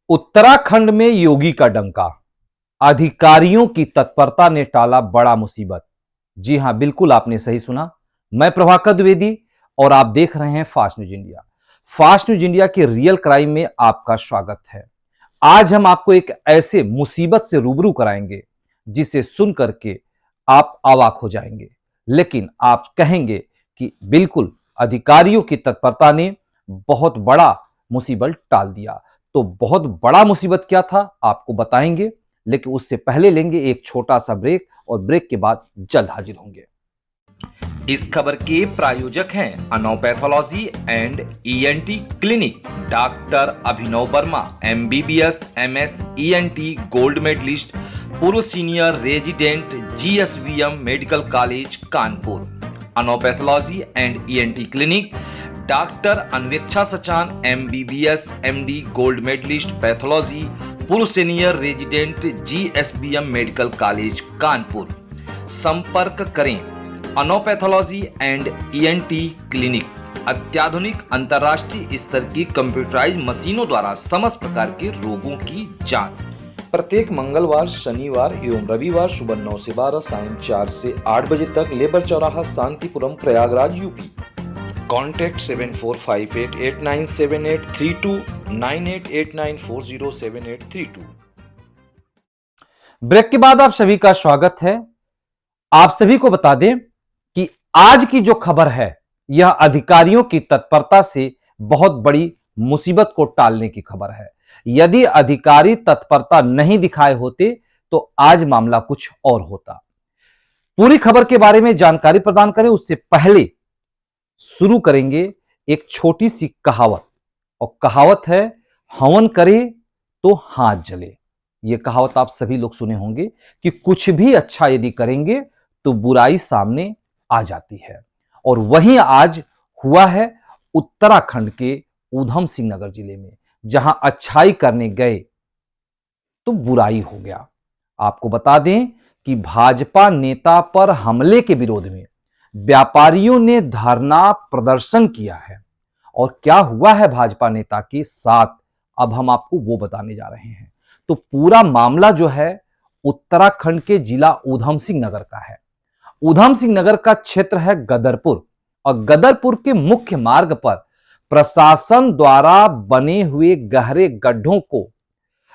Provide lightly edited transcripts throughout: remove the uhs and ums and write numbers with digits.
उत्तराखंड में योगी का डंका, अधिकारियों की तत्परता ने टाला बड़ा मुसीबत। जी हां, बिल्कुल आपने सही सुना। मैं प्रभाकर द्विवेदी और आप देख रहे हैं fast news India. Fast news India के रियल क्राइम में आपका स्वागत है। आज हम आपको एक ऐसे मुसीबत से रूबरू कराएंगे जिसे सुन करके आप अवाक हो जाएंगे, लेकिन आप कहेंगे कि बिल्कुल अधिकारियों की तत्परता ने बहुत बड़ा मुसीबत टाल दिया। तो बहुत बड़ा मुसीबत क्या था आपको बताएंगे, लेकिन उससे पहले लेंगे एक छोटा सा ब्रेक और ब्रेक के बाद जल्द हाजिर होंगे। इस खबर के प्रायोजक हैं Anav pathology and ENT clinic, doctor Abhinav Verma, MBBS, MS, ENT, gold medalist, पूर्व senior resident, GSVM medical college Kanpur. Anav pathology and ENT clinic, doctor Anveksha Sachan, MBBS, MD, gold medalist, pathology, पूर्व senior resident, GSBM medical college Kanpur. संपर्क करें Anav pathology and ENT clinic. अत्याधुनिक अंतर्राष्ट्रीय स्तर की computerise मशीनों द्वारा समस्त प्रकार के रोगों की जांच। प्रत्येक मंगलवार, शनिवार एवं रविवार सुबह 9 से 12, सायं 4 से 8 बजे तक, लेबर चौराहा, Shantipuram, Prayagraj, UP. Contact 7458897832, 9889407832। Break के बाद आप सभी का स्वागत है। आप सभी को बता दें कि आज की जो खबर है यह अधिकारियों की तत्परता से बहुत बड़ी मुसीबत को टालने की खबर है। यदि अधिकारी तत्परता नहीं दिखाए होते तो आज मामला कुछ और होता। पूरी खबर के बारे में जानकारी प्रदान करें उससे पहले शुरू करेंगे एक छोटी सी कहावत, और कहावत है हवन करे तो हाथ जले। यह कहावत आप सभी लोग सुने होंगे कि कुछ भी अच्छा यदि करेंगे तो बुराई सामने आ जाती है, और वहीं आज हुआ है उत्तराखंड के ऊधम सिंह नगर जिले में, जहां अच्छाई करने गए तो बुराई हो गया। आपको बता दें कि भाजपा नेता पर हमले के विरोध में व्यापारियों ने धरना प्रदर्शन किया है, और क्या हुआ है भाजपा नेता के साथ अब हम आपको वो बताने जा रहे हैं। तो पूरा मामला जो है उत्तराखंड के जिला ऊधम सिंह नगर का है। ऊधम सिंह नगर का क्षेत्र है गदरपुर, और गदरपुर के मुख्य मार्ग पर प्रशासन द्वारा बने हुए गहरे गड्ढों को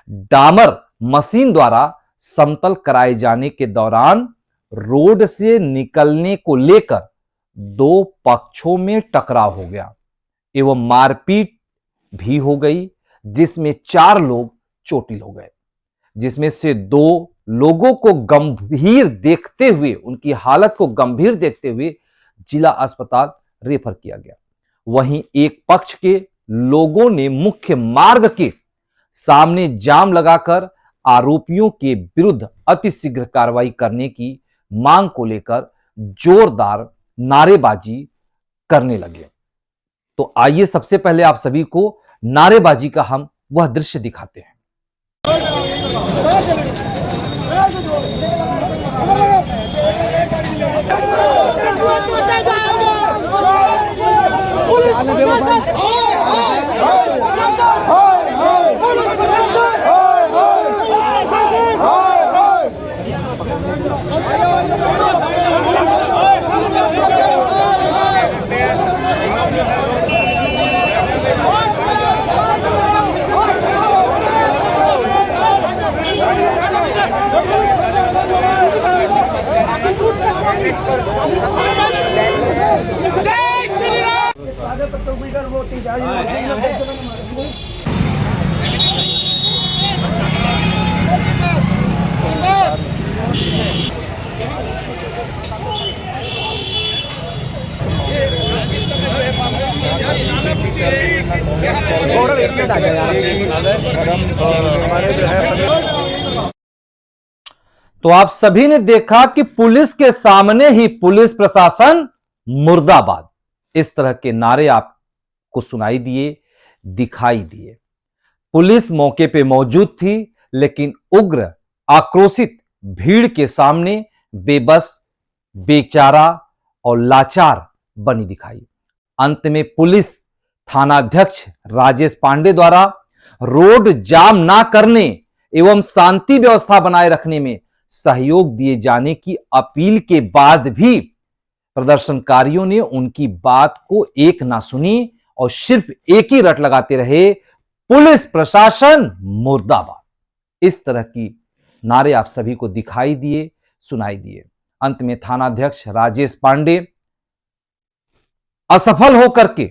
डामर मशीन द्वारा समतल कराए जाने के दौरान रोड से निकलने को लेकर दो पक्षों में टकराव हो गया एवं मारपीट भी हो गई, जिसमें 4 लोग चोटिल हो गए, जिसमें से 2 लोगों को गंभीर देखते हुए, उनकी हालत को गंभीर देखते हुए जिला अस्पताल रेफर किया गया। वहीं एक पक्ष के लोगों ने मुख्य मार्ग के सामने जाम लगाकर आरोपियों के विरुद्ध अतिशीघ्र कार्रवाई करने की मांग को लेकर जोरदार नारेबाजी करने लगे। तो आइए सबसे पहले आप सभी को नारेबाजी का हम वह दृश्य दिखाते हैं। तो आप सभी ने देखा कि पुलिस के सामने ही पुलिस प्रशासन मुर्दाबाद, इस तरह के नारे आपको सुनाई दिए, दिखाई दिए। पुलिस मौके पे मौजूद थी, लेकिन उग्र आक्रोशित भीड़ के सामने बेबस, बेचारा और लाचार बनी दिखाई। अंत में पुलिस थानाध्यक्ष राजेश पांडे द्वारा रोड जाम ना करने एवं शांति व्यवस्था बनाए रखने में सहयोग दिए जाने की अपील के बाद भी प्रदर्शनकारियों ने उनकी बात को एक ना सुनी और सिर्फ एक ही रट लगाते रहे, पुलिस प्रशासन मुर्दाबाद। इस तरह की नारे आप सभी को दिखाई दिए, सुनाई दिए। अंत में थानाध्यक्ष राजेश पांडे असफल होकर के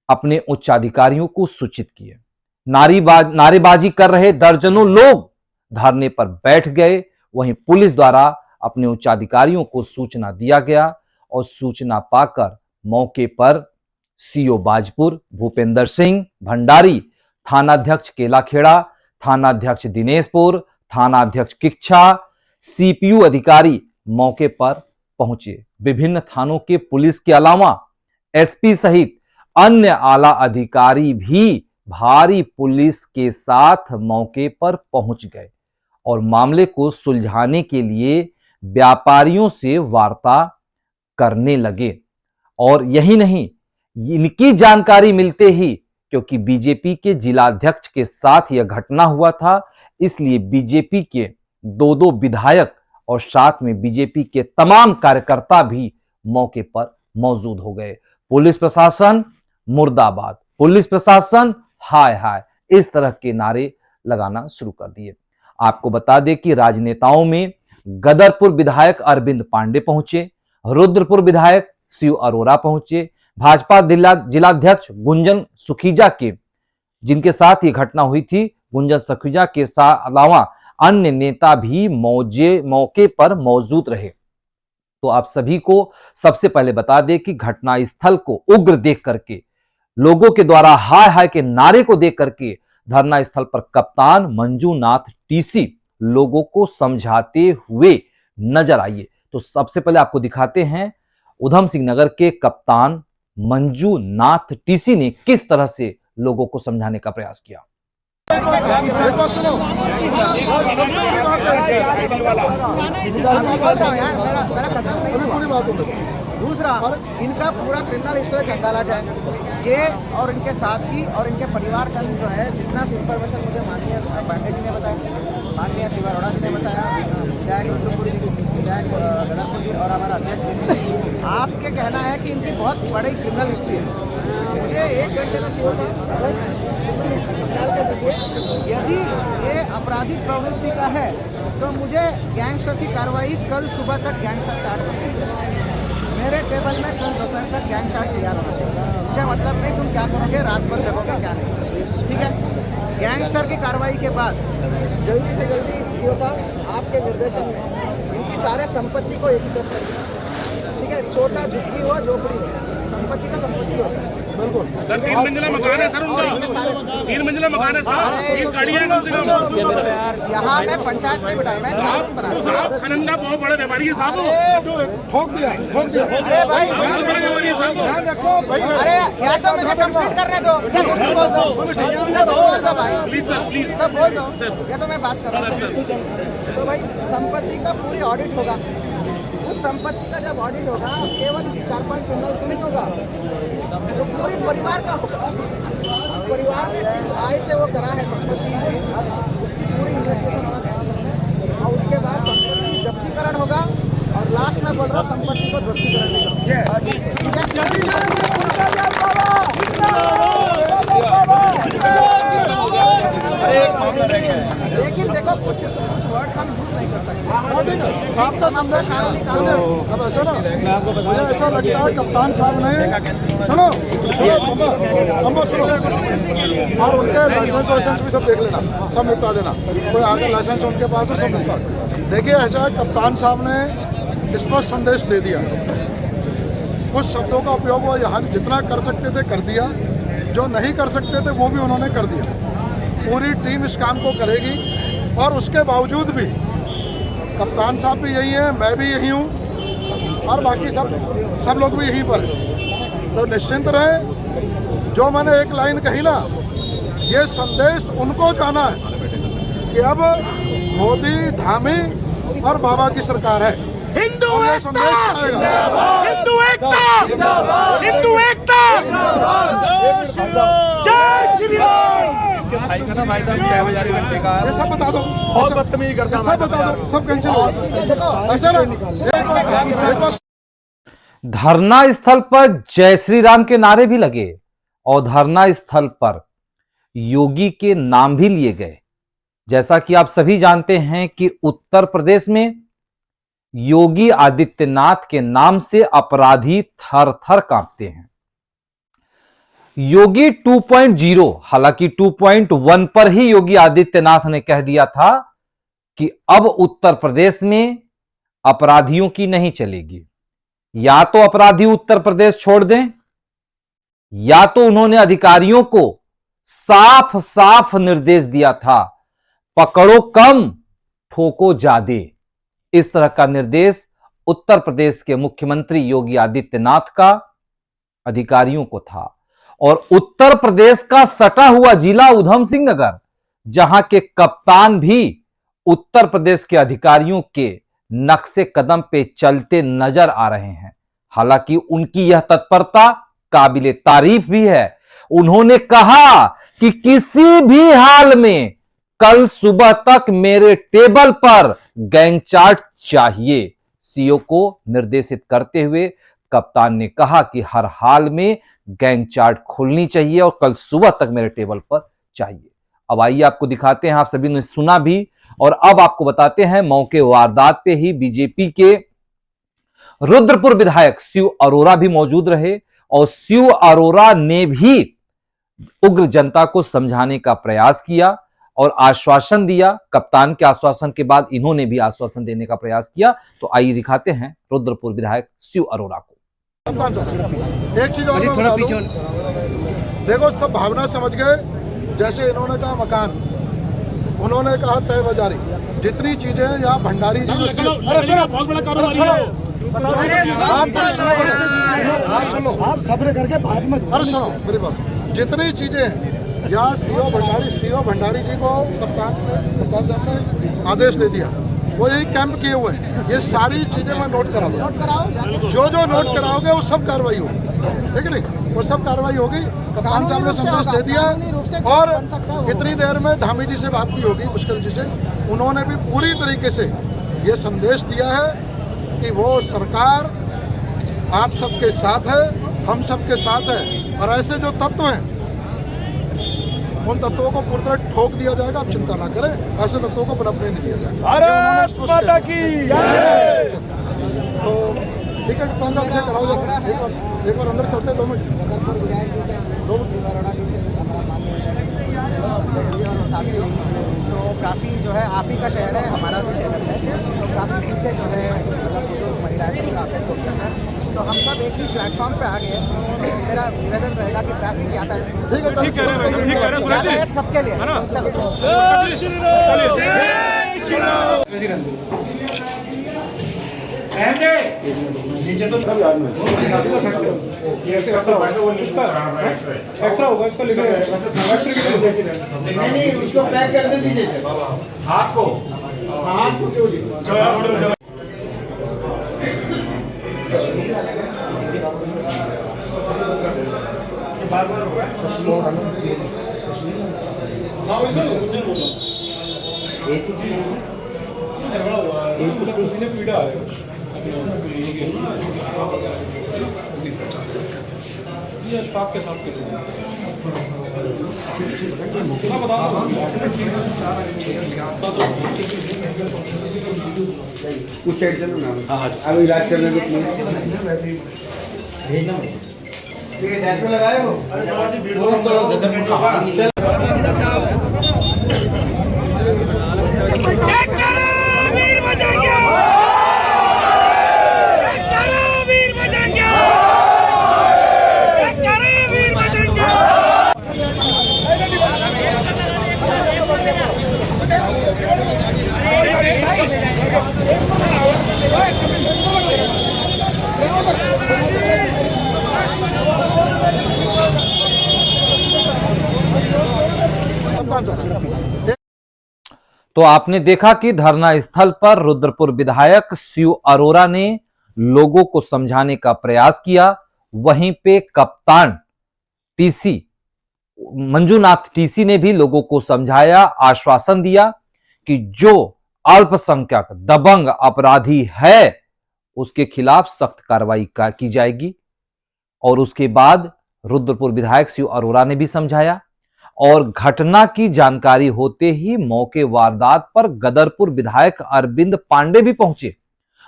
अपने उच्चाधिकारियों को सूचित किए। नारेबाजी कर रहे दर्जनों लोग धरने पर बैठ गए। वहीं पुलिस द्वारा अपने उच्चाधिकारियों को सूचना दिया गया और सूचना पाकर मौके पर सीओ बाजपुर भूपेंद्र सिंह भंडारी, थानाध्यक्ष केलाखेड़ा, थानाध्यक्ष दिनेशपुर, थानाध्यक्ष किच्छा, सीपीयू अधिकारी मौके पर पहुंचे। विभिन्न थानों के पुलिस के अलावा एसपी सहित अन्य आला अधिकारी भी भारी पुलिस के साथ मौके पर पहुंच गए और मामले को सुलझाने के लिए व्यापारियों से वार्ता करने लगे। और यही नहीं, इनकी जानकारी मिलते ही, क्योंकि बीजेपी के जिलाध्यक्ष के साथ यह घटना हुआ था, इसलिए बीजेपी के दो विधायक और साथ में बीजेपी के तमाम कार्यकर्ता भी मौके पर मौजूद हो गए। पुलिस प्रशासन मुर्दाबाद, पुलिस प्रशासन हाय हाय, इस तरह के नारे लगाना शुरू कर दिए। आपको बता दें कि राजनेताओं में गदरपुर विधायक अरविंद पांडे पहुंचे, रुद्रपुर विधायक शिव अरोरा पहुंचे, भाजपा जिलाध्यक्ष गुंजन सुखीजा के, जिनके साथ ये घटना हुई थी, गुंजन सुखीजा के साथ अलावा अन्य नेता भी मौके पर मौजूद रहे। तो आप सभी को सबसे पहले बता दें कि घटना स्थल को उग्र देख करके, लोगों के द्वारा हाय हाय के नारे को देख करके धरना स्थल पर कप्तान मंजूनाथ टीसी लोगों को समझाते हुए नजर आए। तो सबसे पहले आपको दिखाते हैं उधम सिंह नगर के कप्तान मंजूनाथ टीसी ने किस तरह से लोगों को समझाने का प्रयास किया। दूसरा, इनका पूरा क्रिमिनल हिस्ट्री खंगाला जाए। ये और इनके साथी और इनके परिवार संग जो है, जितना इन्फॉर्मेशन मुझे माननीय पांडे जी ने बताया, माननीय शिव अरोड़ा जी ने बताया, विधायक रुद्रपुर जी, विधायक गदरपुर जी और हमारा अध्यक्ष जी, आपके कहना है कि इनकी बहुत बड़ी क्रिमिनल हिस्ट्री है। मुझे 1 घंटे में सीओ साहब निकाल के दीजिए। यदि ये आपराधिक प्रवृत्ति का है तो मुझे गैंगस्टर की कार्रवाई कल सुबह तक गैंगस्टर चार्ट में चाहिए। मेरे टेबल में कल दोपहर तक गैंग चार्ट तैयार होना चाहिए। मुझे मतलब नहीं तुम क्या करोगे, रात भर जगोगे क्या नहीं, ठीक है। गैंगस्टर की कार्रवाई के बाद जल्दी से जल्दी सीओ साहब आपके निर्देशन में इनकी सारे संपत्ति को एकीकृत करिए, ठीक है। छोटा झुग्गी हो, झोपड़ी हो, संपत्ति का संपत्ति हो, बिल्कुल। सर 3 मंजिला मकान है सर उनका, 3 मंजिला मकान है साहब, 20 गाड़ियां हैं कम से कम। यहाँ मैं पंचायत में बिठाया, मैं कानून बना साहब खनंदा बहुत बड़े व्यापारी है साहब, ठोक दिया। अरे भाई बड़े व्यापारी है साहब, अरे या तो मुझे कंप्लीट करने दो या दूसरी बोल दो, बोल दो भाई, प्लीज सर प्लीज, तो बोल दो या तो मैं बात कर रहा हूँ। तो भाई संपत्ति का पूरी ऑडिट होगा। उस संपत्ति का जब ऑडिट होगा, केवल 4-5 क्रिमिनल्स को नहीं होगा, तो पूरे परिवार का होगा। उस परिवार ने जिस आय से वो करा है संपत्ति, उसकी पूरी इन्वेस्टिगेशन होगा और उसके बाद संपत्ति जब्तीकरण होगा और लास्ट में बोल रहा हूँ संपत्ति को ध्वस्तीकरण लेकिन देखो कुछ वर्ड्स हम यूज नहीं कर सकते। आपका समझा कानूनी कानून। अब ऐसा ना, मुझे ऐसा लगता है कप्तान साहब ने, सुनो और उनके लाइसेंस भी सब देख लेना, सब निपटा देना। कोई आगे लाइसेंस उनके पास है, सब निपटा। देखिए ऐसा है, कप्तान साहब ने स्पष्ट संदेश दे दिया। कुछ शब्दों का उपयोग वो यहाँ जितना कर सकते थे कर दिया, जो नहीं कर सकते थे वो भी उन्होंने कर दिया। पूरी टीम इस काम को करेगी और उसके बावजूद भी कप्तान साहब भी यही हैं, मैं भी यही हूँ और बाकी सब लोग भी यहीं पर हैं। तो निश्चिंत रहें। जो मैंने एक लाइन कही ना, ये संदेश उनको जाना है कि अब मोदी, धामी और बाबा की सरकार है। हिंदू ये संदेश आएगा। हिंदू एकता, हिंदू एकता, जय श्री राम। उनके भाई का ना, भाई साहब की बाजारी लगते का ये सब बता दो, बहुत बदतमीजी करता सब बता दो, सब कैंसिल हो ऐसा ना। एक बात धरना स्थल पर जय श्री राम के नारे भी लगे और धरना स्थल पर योगी के नाम भी लिए गए। जैसा कि आप सभी जानते हैं कि उत्तर प्रदेश में योगी आदित्यनाथ के नाम से अपराधी थर थर कांपते हैं। योगी 2.0, हालांकि 2.1 पर ही योगी आदित्यनाथ ने कह दिया था कि अब उत्तर प्रदेश में अपराधियों की नहीं चलेगी। या तो अपराधी उत्तर प्रदेश छोड़ दें, या तो उन्होंने अधिकारियों को साफ साफ निर्देश दिया था, पकड़ो कम ठोको ज्यादे। इस तरह का निर्देश उत्तर प्रदेश के मुख्यमंत्री योगी आदित्यनाथ का अधिकारियों को था। और उत्तर प्रदेश का सटा हुआ जिला उधम सिंह नगर, जहां के कप्तान भी उत्तर प्रदेश के अधिकारियों के नक्शे कदम पे चलते नजर आ रहे हैं। हालांकि उनकी यह तत्परता काबिले तारीफ भी है। उन्होंने कहा कि किसी भी हाल में कल सुबह तक मेरे टेबल पर गैंग चार्ट चाहिए। सीओ को निर्देशित करते हुए कप्तान ने कहा कि हर हाल में गैंग चार्ट खोलनी चाहिए और कल सुबह तक मेरे टेबल पर चाहिए। अब आइए आपको दिखाते हैं, आप सभी ने सुना भी, और अब आपको बताते हैं मौके वारदात पे ही बीजेपी के रुद्रपुर विधायक शिव अरोरा भी मौजूद रहे और शिव अरोरा ने भी उग्र जनता को समझाने का प्रयास किया और आश्वासन दिया। कप्तान के आश्वासन के बाद इन्होंने भी आश्वासन देने का प्रयास किया। तो आइए दिखाते हैं रुद्रपुर विधायक शिव अरोरा को। एक चीज और मैं बता दूं, देखो सब भावना समझ गए। जैसे इन्होंने कहा मकान, उन्होंने कहा तय बाजारी, जितनी चीजें यहाँ भंडारी जी बहुत बड़ा कारोबारी है। आप सब्र करके बाद में अरे सुनो मेरी बात। जितनी चीजें हैं यहाँ सीओ भंडारी जी को कप्तान साहब ने आदेश दे दिया, वो यही कैंप किए हुए हैं। ये सारी चीजें मैं नोट कराऊंगा, जो जो नोट कराओगे वो सब कार्रवाई होगी, ठीक है नहीं, वो सब कार्रवाई होगी। कप्तान साहब ने संदेश दे दिया और इतनी देर में धामी जी से बात भी होगी, मुश्किल जी से। उन्होंने भी पूरी तरीके से ये संदेश दिया है कि वो सरकार आप सबके साथ है, हम सबके साथ है, और ऐसे जो तत्व हैं उन तत्वों को पूरी तरह ठोक दिया जाएगा। आप चिंता ना करें, ऐसे तत्वों को बनपने नहीं दिया जाएगा। भारत माता की जय। तो ठीक है, कप्तान साहब से कराओ, एक बार अंदर चलते 2 मिनट। रुद्रपुर विधायक जी से, शिव अरोड़ा जी से, हमारा माननीय विधायक और साथी, तो काफ़ी जो है आप ही का शहर है, हमारा भी शहर है, तो काफ़ी पीछे जो है मतलब बुजुर्ग महिलाएं सबका अफेक्ट हो गया है। तो हम सब एक ही प्लेटफॉर्म पे आ गए। तो मेरा निवेदन रहेगा कि ट्रैफिक यातायात सबके लिए एक्स्ट्रा होगा इसका, लिखा नहीं उसको पैक कर दीजिए हाथ को पीड़ा है। ये स्टाफ के साथ कुछ साइड से ना अब इलाज करने को भेजना ठीक है, डैश में लगाए हो तो आपने देखा कि धरना स्थल पर रुद्रपुर विधायक शिव अरोरा ने लोगों को समझाने का प्रयास किया। वहीं पे कप्तान टीसी मंजूनाथ टीसी ने भी लोगों को समझाया, आश्वासन दिया कि जो अल्पसंख्यक दबंग अपराधी है उसके खिलाफ सख्त कार्रवाई की जाएगी। और उसके बाद रुद्रपुर विधायक शिव अरोड़ा ने भी समझाया और घटना की जानकारी होते ही मौके वारदात पर गदरपुर विधायक अरविंद पांडे भी पहुंचे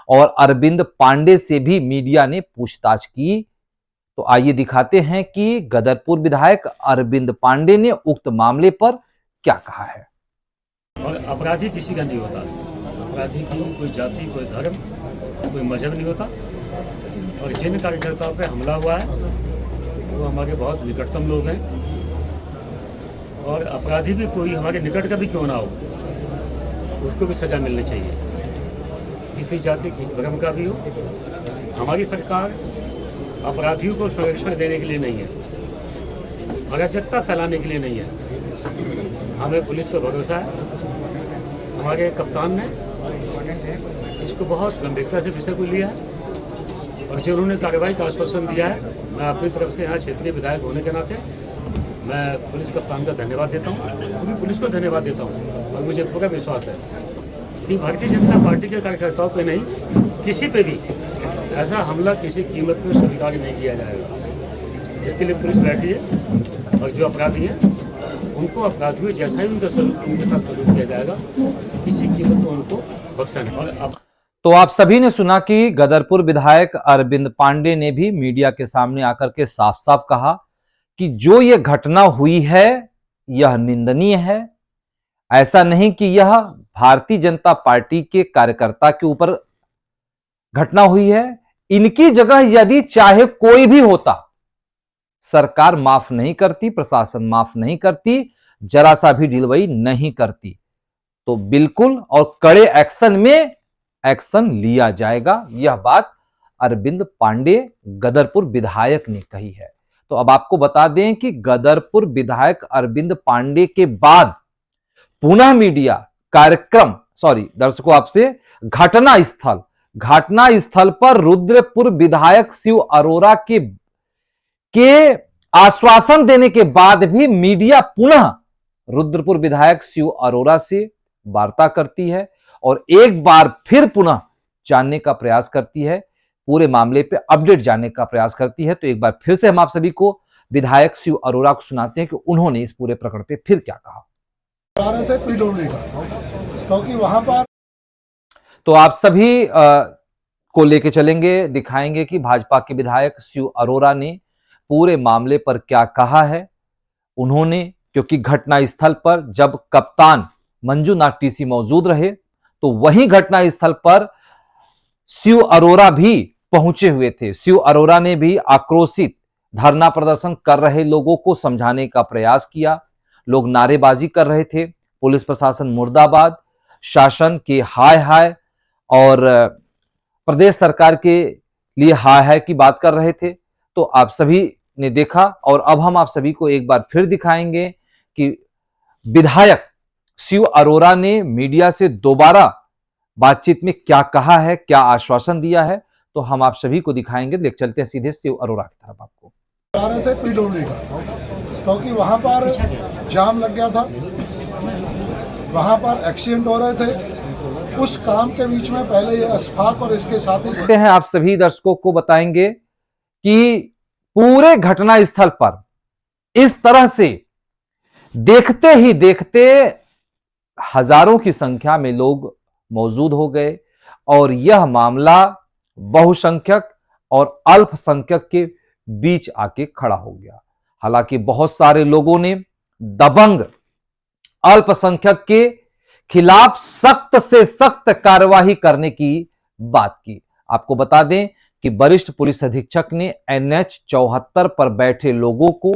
और अरविंद पांडे से भी मीडिया ने पूछताछ की। तो आइए दिखाते हैं कि गदरपुर विधायक अरविंद पांडे ने उक्त मामले पर क्या कहा है। और अपराधी किसी का नहीं होता, अपराधी की कोई जाति, कोई धर्म, कोई मजहब नहीं होता। और जिन कार्यकर्ताओं पे हमला हुआ है वो हमारे बहुत निकटतम लोग हैं। और अपराधी भी कोई हमारे निकट का भी क्यों ना हो, उसको भी सजा मिलनी चाहिए, किसी जाति, किसी धर्म का भी हो। हमारी सरकार अपराधियों को संरक्षण देने के लिए नहीं है, अराजकता फैलाने के लिए नहीं है। हमें पुलिस पर भरोसा है। हमारे कप्तान ने इसको बहुत गंभीरता से विषय को लिया है और जो उन्होंने कार्रवाई का आश्वासन दिया है, मैं अपनी तरफ से यहाँ क्षेत्रीय विधायक होने के नाते मैं पुलिस कप्तान का धन्यवाद देता हूँ, पूरी पुलिस को धन्यवाद देता हूँ। और मुझे पूरा विश्वास है कि भारतीय जनता पार्टी के कार्यकर्ताओं पे नहीं, किसी पे भी ऐसा हमला किसी कीमत पर स्वीकार नहीं किया जाएगा। जिसके लिए पुलिस बैठी है और जो अपराधी हैं उनको अपराधियों जैसा ही उनके साथ सलूक किया जाएगा, किसी कीमत पर उनको बख्शा नहीं। और अब तो आप सभी ने सुना कि गदरपुर विधायक अरविंद पांडे ने भी मीडिया के सामने आकर के साफ साफ कहा कि जो ये घटना हुई है यह निंदनीय है। ऐसा नहीं कि यह भारतीय जनता पार्टी के कार्यकर्ता के ऊपर घटना हुई है। इनकी जगह यदि चाहे कोई भी होता, सरकार माफ नहीं करती, प्रशासन माफ नहीं करती, जरा सा भी ढिलवई नहीं करती। तो बिल्कुल और कड़े एक्शन में एक्शन लिया जाएगा। यह बात अरविंद पांडे गदरपुर विधायक ने कही है। तो अब आपको बता दें कि गदरपुर विधायक अरविंद पांडे के बाद पुनः मीडिया कार्यक्रम दर्शकों आपसे घटना स्थल पर रुद्रपुर विधायक शिव अरोड़ा के आश्वासन देने के बाद भी मीडिया पुनः रुद्रपुर विधायक शिव अरोड़ा से वार्ता करती है और एक बार फिर पुनः जानने का प्रयास करती है, पूरे मामले पे अपडेट जानने का प्रयास करती है। तो एक बार फिर से हम आप सभी को विधायक शिव अरोड़ा को सुनाते हैं कि उन्होंने इस पूरे प्रकरण पे फिर क्या कहा। आ रहे थे पीडब्ल्यूडी का, क्योंकि वहां पर तो आप सभी को लेके चलेंगे, दिखाएंगे कि भाजपा के विधायक शिव अरोड़ा ने पूरे मामले पर क्या कहा है। उन्होंने, क्योंकि घटना स्थल पर जब कप्तान मंजूनाथ टीसी मौजूद रहे तो वहीं घटना स्थल पर शिव अरोड़ा भी पहुंचे हुए थे। शिव अरोड़ा ने भी आक्रोशित धरना प्रदर्शन कर रहे लोगों को समझाने का प्रयास किया। लोग नारेबाजी कर रहे थे, पुलिस प्रशासन मुर्दाबाद, शासन के हाय हाय और प्रदेश सरकार के लिए हाय हाय की बात कर रहे थे। तो आप सभी ने देखा और अब हम आप सभी को एक बार फिर दिखाएंगे कि विधायक शिव अरोड़ा ने मीडिया से दोबारा बातचीत में क्या कहा है, क्या आश्वासन दिया है। तो हम आप सभी को दिखाएंगे। देख चलते हैं सीधे शिव अरोड़ा की तरफ। आपको आ रहे थे पीडब्ल्यूडी का, क्योंकि वहां पर जाम लग गया था, वहां पर एक्सीडेंट हो रहे थे। उस काम के बीच में पहले ये अशफाक और इसके साथी हैं आप सभी दर्शकों को बताएंगे कि पूरे घटना स्थल पर इस तरह से देखते ही देखते हजारों की संख्या में लोग मौजूद हो गए और यह मामला बहुसंख्यक और अल्पसंख्यक के बीच आके खड़ा हो गया। हालांकि बहुत सारे लोगों ने दबंग अल्पसंख्यक के खिलाफ सख्त से सख्त कार्यवाही करने की बात की। आपको बता दें कि वरिष्ठ पुलिस अधीक्षक ने NH 74 पर बैठे लोगों को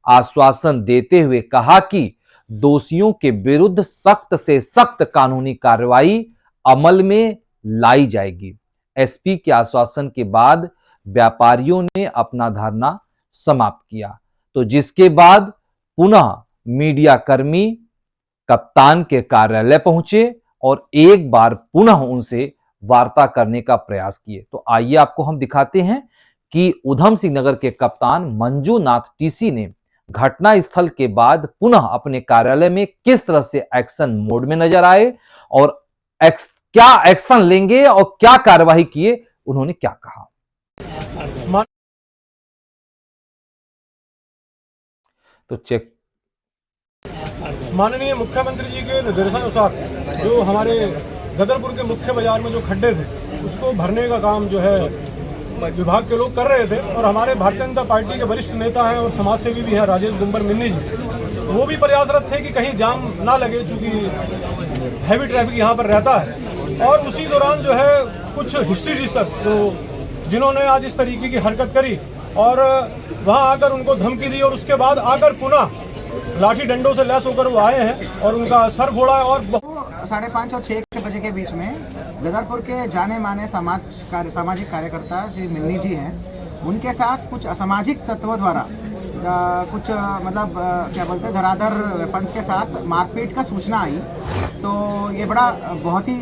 आश्वासन देते हुए कहा कि दोषियों के विरुद्ध सख्त से सख्त कानूनी कार्रवाई अमल में लाई जाएगी। SP के आश्वासन के बाद व्यापारियों ने अपना धरना समाप्त किया। तो जिसके बाद पुनः मीडिया कर्मी कप्तान के कार्यालय पहुंचे और एक बार पुनः उनसे वार्ता करने का प्रयास किए। तो आइए आपको हम दिखाते हैं कि उधम सिंह नगर के कप्तान मंजूनाथ टीसी ने घटना स्थल के बाद पुनः अपने कार्यालय में किस तरह से एक्शन मोड में नजर आए और क्या एक्शन लेंगे और क्या कार्यवाही किए, उन्होंने क्या कहा। तो चेक। माननीय मुख्यमंत्री जी के निर्देशानुसार जो हमारे गदरपुर के मुख्य बाजार में जो खड्डे थे उसको भरने का काम जो है विभाग के लोग कर रहे थे, और हमारे भारतीय जनता पार्टी के वरिष्ठ नेता हैं और समाजसेवी भी हैं राजेश गुम्बर मिन्नी जी, वो भी प्रयासरत थे कि कहीं जाम ना लगे, चूंकि हैवी ट्रैफिक यहाँ पर रहता है। और उसी दौरान जो है कुछ हिस्ट्री टीचर तो जिन्होंने आज इस तरीके की हरकत करी और वहाँ आकर उनको धमकी दी, और उसके बाद आकर पुनः लाठी डंडों से लैस होकर वो आए हैं और उनका सर फोड़ा। और 5:30 और 6 बजे के बीच में गदरपुर के जाने माने सामाजिक कार्यकर्ता श्री मिन्नी जी हैं, उनके साथ कुछ असामाजिक तत्वों द्वारा कुछ क्या बोलते हैं धराधर वेपन्स के साथ मारपीट का सूचना आई। तो ये बड़ा बहुत ही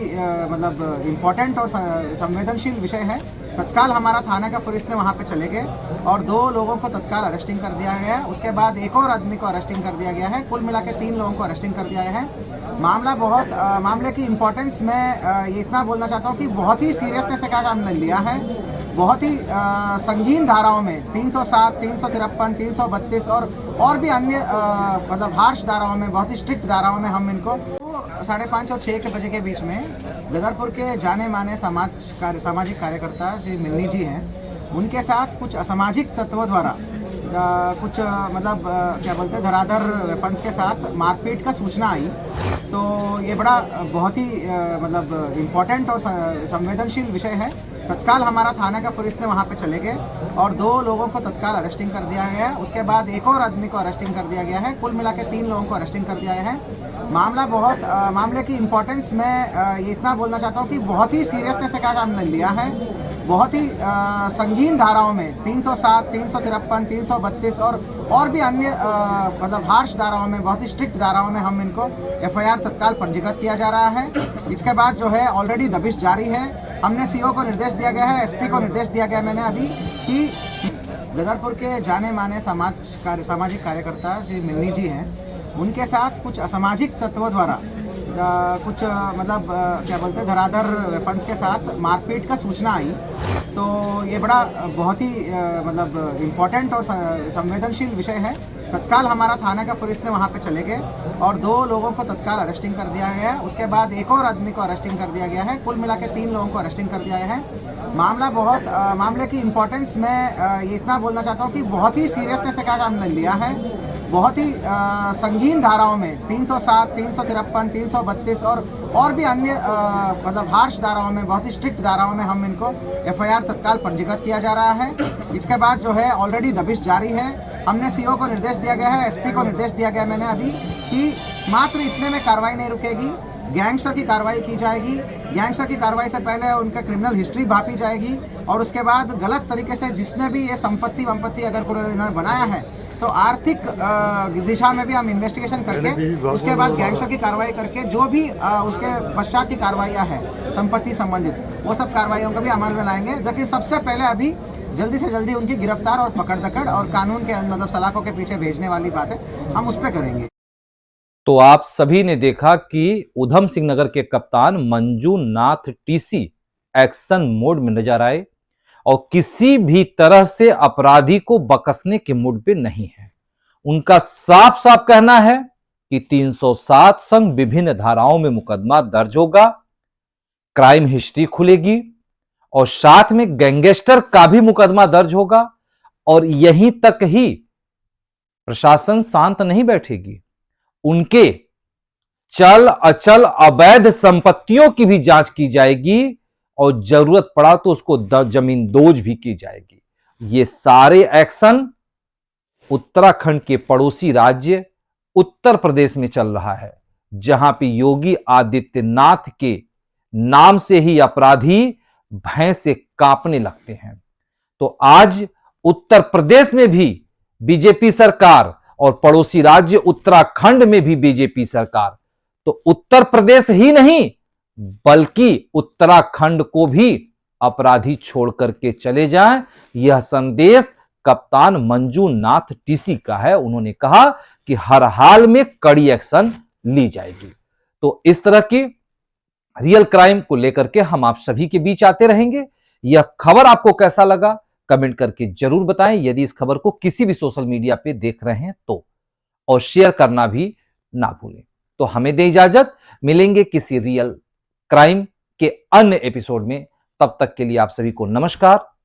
इम्पोर्टेंट और संवेदनशील विषय है। तत्काल हमारा थाना का पुलिस ने वहाँ पे चले गए और 2 लोगों को तत्काल अरेस्टिंग कर दिया गया है। उसके बाद एक और आदमी को अरेस्टिंग कर दिया गया है। कुल मिला के 3 लोगों को अरेस्टिंग कर दिया गया है। मामले की इम्पोर्टेंस मैं ये इतना बोलना चाहता हूँ कि बहुत ही सीरियसनेस से का हमने लिया है। बहुत ही संगीन धाराओं में 307, 353, 332 और भी अन्य हार्श धाराओं में, बहुत ही स्ट्रिक्ट धाराओं में हम इनको 5:30 और 6 बजे के बीच में गदरपुर के जाने माने सामाजिक कार्यकर्ता श्री मिन्नी जी हैं, उनके साथ कुछ असामाजिक तत्वों द्वारा कुछ क्या बोलते हैं धराधर वेपन्स के साथ मारपीट का सूचना आई। तो ये बड़ा बहुत ही इम्पोर्टेंट और संवेदनशील विषय है। तत्काल हमारा थाना का पुलिस ने वहाँ पे चले गए और 2 लोगों को तत्काल अरेस्टिंग कर दिया गया है। उसके बाद एक और आदमी को अरेस्टिंग कर दिया गया है। कुल मिला के 3 लोगों को अरेस्टिंग कर दिया गया है। मामले की इम्पोर्टेंस मैं ये इतना बोलना चाहता हूँ कि बहुत ही सीरियसनेस से का हमने लिया है। बहुत ही संगीन धाराओं में 307, 353, 332 और भी अन्य हार्श धाराओं में, बहुत ही स्ट्रिक्ट धाराओं में हम इनको FIR तत्काल पंजीकृत किया जा रहा है। इसके बाद जो है ऑलरेडी दबिश जारी है। हमने CO को निर्देश दिया गया है, SP को निर्देश दिया गया मैंने अभी कि गदरपुर के जाने माने सामाजिक कार्यकर्ता श्री मिन्नी जी हैं, उनके साथ कुछ असामाजिक तत्वों द्वारा कुछ क्या बोलते हैं धराधर वेपन्स के साथ मारपीट का सूचना आई। तो ये बड़ा बहुत ही इम्पोर्टेंट और संवेदनशील विषय है। तत्काल हमारा थाना का पुलिस ने वहाँ पे चले गए और 2 लोगों को तत्काल अरेस्टिंग कर दिया गया है। उसके बाद एक और आदमी को अरेस्टिंग कर दिया गया है। कुल मिला के 3 लोगों को अरेस्टिंग कर दिया गया है। मामले की इम्पोर्टेंस मैं ये इतना बोलना चाहता हूँ कि बहुत ही सीरियसनेस से का हमने लिया है। बहुत ही संगीन धाराओं में 307, 353, 332 और भी अन्य हार्श धाराओं में, बहुत ही स्ट्रिक्ट धाराओं में हम इनको FIR तत्काल पंजीकृत किया जा रहा है। इसके बाद जो है ऑलरेडी दबिश जारी है। हमने CO को निर्देश दिया गया है, SP को निर्देश दिया गया मैंने अभी कि मात्र इतने में कार्रवाई नहीं रुकेगी, गैंगस्टर की कार्रवाई की जाएगी। गैंगस्टर की कार्रवाई से पहले उनका क्रिमिनल हिस्ट्री भापी जाएगी और उसके बाद गलत तरीके से जिसने भी ये संपत्ति अगर इन्होंने बनाया है तो आर्थिक दिशा में भी हम इन्वेस्टिगेशन करके उसके बाद गैंगस्टर की कार्रवाई करके जो भी उसके पश्चात की कार्रवाइयाँ हैं संपत्ति संबंधित, वो सब कार्रवाइयों को भी अमल में लाएंगे। लेकिन सबसे पहले अभी जल्दी से जल्दी उनकी गिरफ्तार और पकड़ दकड़ और कानून के सलाखों के पीछे भेजने वाली बात है, हम उस पर करेंगे। तो आप सभी ने देखा कि उधम सिंह नगर के कप्तान मंजूनाथ TC एक्शन मोड में नजर आए और किसी भी तरह से अपराधी को बकसने के मूड पे नहीं है। उनका साफ साफ कहना है कि 307 संग विभिन्न धाराओं में मुकदमा दर्ज होगा, क्राइम हिस्ट्री खुलेगी और साथ में गैंगस्टर का भी मुकदमा दर्ज होगा। और यहीं तक ही प्रशासन शांत नहीं बैठेगी, उनके चल अचल अवैध संपत्तियों की भी जांच की जाएगी और जरूरत पड़ा तो उसको जमींदोज भी की जाएगी। ये सारे एक्शन उत्तराखंड के पड़ोसी राज्य उत्तर प्रदेश में चल रहा है, जहां पे योगी आदित्यनाथ के नाम से ही अपराधी भय से कांपने लगते हैं। तो आज उत्तर प्रदेश में भी बीजेपी सरकार और पड़ोसी राज्य उत्तराखंड में भी बीजेपी सरकार, तो उत्तर प्रदेश ही नहीं बल्कि उत्तराखंड को भी अपराधी छोड़ करके चले जाएं, यह संदेश कप्तान मंजूनाथ टीसी का है। उन्होंने कहा कि हर हाल में कड़ी एक्शन ली जाएगी। तो इस तरह की रियल क्राइम को लेकर के हम आप सभी के बीच आते रहेंगे। यह खबर आपको कैसा लगा कमेंट करके जरूर बताएं। यदि इस खबर को किसी भी सोशल मीडिया पे देख रहे हैं तो, और शेयर करना भी ना भूलें। तो हमें दें इजाजत, मिलेंगे किसी रियल क्राइम के अन्य एपिसोड में। तब तक के लिए आप सभी को नमस्कार।